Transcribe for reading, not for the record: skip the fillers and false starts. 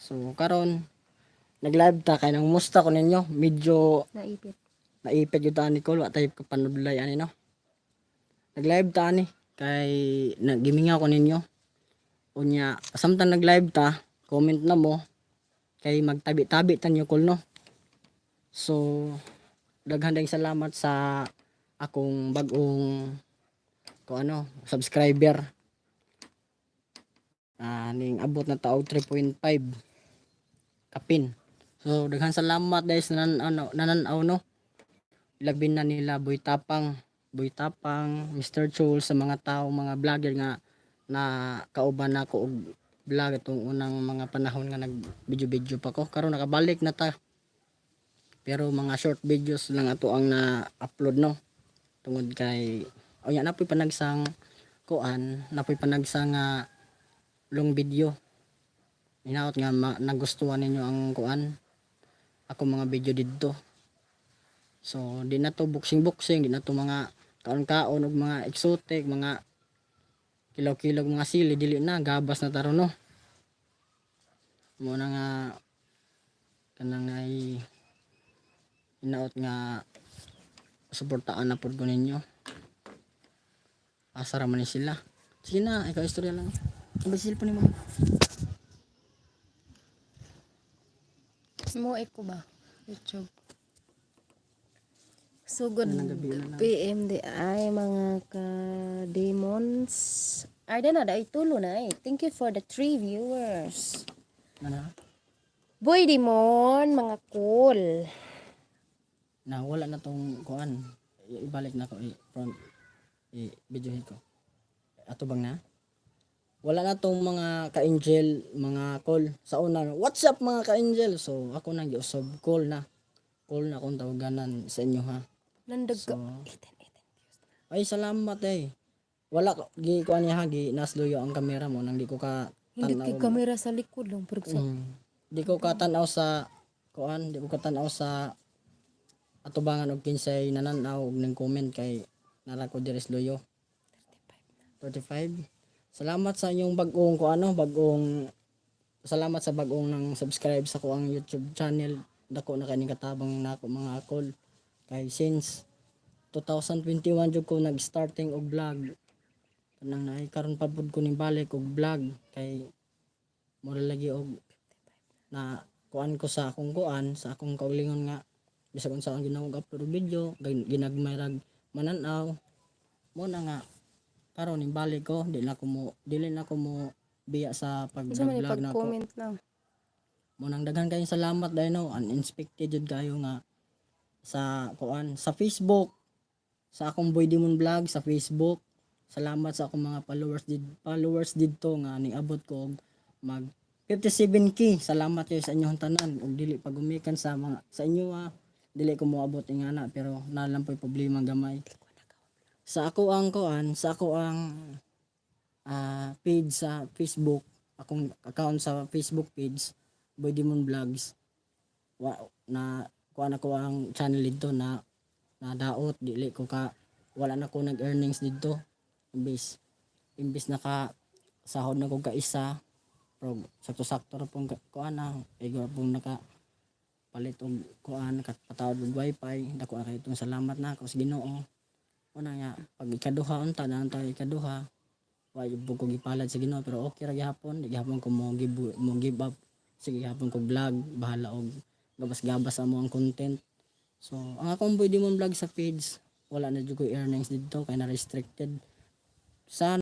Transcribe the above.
So karon nag-live ta kay nang musta ko ninyo, medyo Naipit. naipit jud ta ni Col, wa tay kapanudlay ani no. Nag-live ta ani kay nagimingaw ko ninyo. Unya, samtang nag-live ta, comment na mo kay magtabi-tabi tanyo Col no. So daghan dayong salamat sa akong bag-ong subscriber. Ning abot na taog 3.5 kapin. So daghan salamat guys nananaw no. Labi na nila Boy Tapang, Mr. Chul sa mga tao, mga vlogger nga na kauban nako og vlog itong unang mga panahon nga nag-video pa ko. Karon nakabalik na ta. Pero mga short videos lang ato ang na-upload no. Tungod kay napoy panagsang napoy panagsang long video. Hinaot nga nagustuhan ninyo ang ako mga video didto. So di na to boxing, di na to mga kaon-kaon og mga exotic, mga kilaw-kilaw mga sili, dili na gabas na taro no. Mo na nga kanang ay hinaot nga suportaan na pud ko ninyo. Asara man ni sila. Sige na, ikaw istorya lang. Ang cellphone ni mo. Mo ko ba? YouTube. So good Gabi PM di ay mga ka-demons. Ay na ay tulo na ay. Thank you for the 3 viewers. Ano? Boy Demon, mga cool. Na wala na tong ibalik na ko videohin ko. Ato bang na? Wala na tong mga ka-angel, mga call sa una. What's up mga ka-angel? So ako nang giusob call na kung tawaganan sa inyo ha. Landag ka. So, ay salamat wala gi ko niya gi nasluyo ang kamera mo nang di ko ka Hindi kay kamera sa likod lang pero sa di ko ka tan-aw sa di ko ka tan-aw sa atubangan og kinsay nananaw og ning comment kay nara ko diri sluyo 35. Salamat sa inyong bagong salamat sa bagong nang subscribe sa ko ang YouTube channel. Dako na kani katabang nako mga call kay since 2021 jud ko nag-starting og vlog. Kanang naay karon pa pud ko ning balik og vlog kay mura lagi og na ko sa akong kaulingon nga bisag unsa ang ginawag upload video ginagmay rag mananaw mo na nga karon ning balik ko dili na ko mo biya sa pag-vlog na ko. comment lang. Mo nang daghan kayong salamat dahil no uninspected jud kayo nga sa sa Facebook sa akong Boy Demon Vlog sa Facebook. Salamat sa akong mga followers didto nga niabot ko og mag 57k. Salamat kayo sa inyong tanan ug dili pagumikan sa inyo dili ko moabot ingana pero nalampoy problema gamay. Sa ako ang page sa Facebook, akong account sa Facebook page Boy Demon Vlogs. Na ko ang channel dito na daot dili ko wala na ko nag-earnings dito. Imbis naka sahod na ko ka isa pero sakto-sakto ra pong igor pong naka palit og patawad og wifi. Dako na kay itong salamat na ako sa Ginoo. Una nga pag ikaduha unta na tayo ikaduha wa jud ko gipalad sa Ginoo pero okay ra gihapon di gihapon ko mo give up sige gihapon ko vlog bahala og gabas-gabas amo ang content. So ang akong Boy Demon Vlog sa page wala na jud ko earnings dito kay na restricted. Sana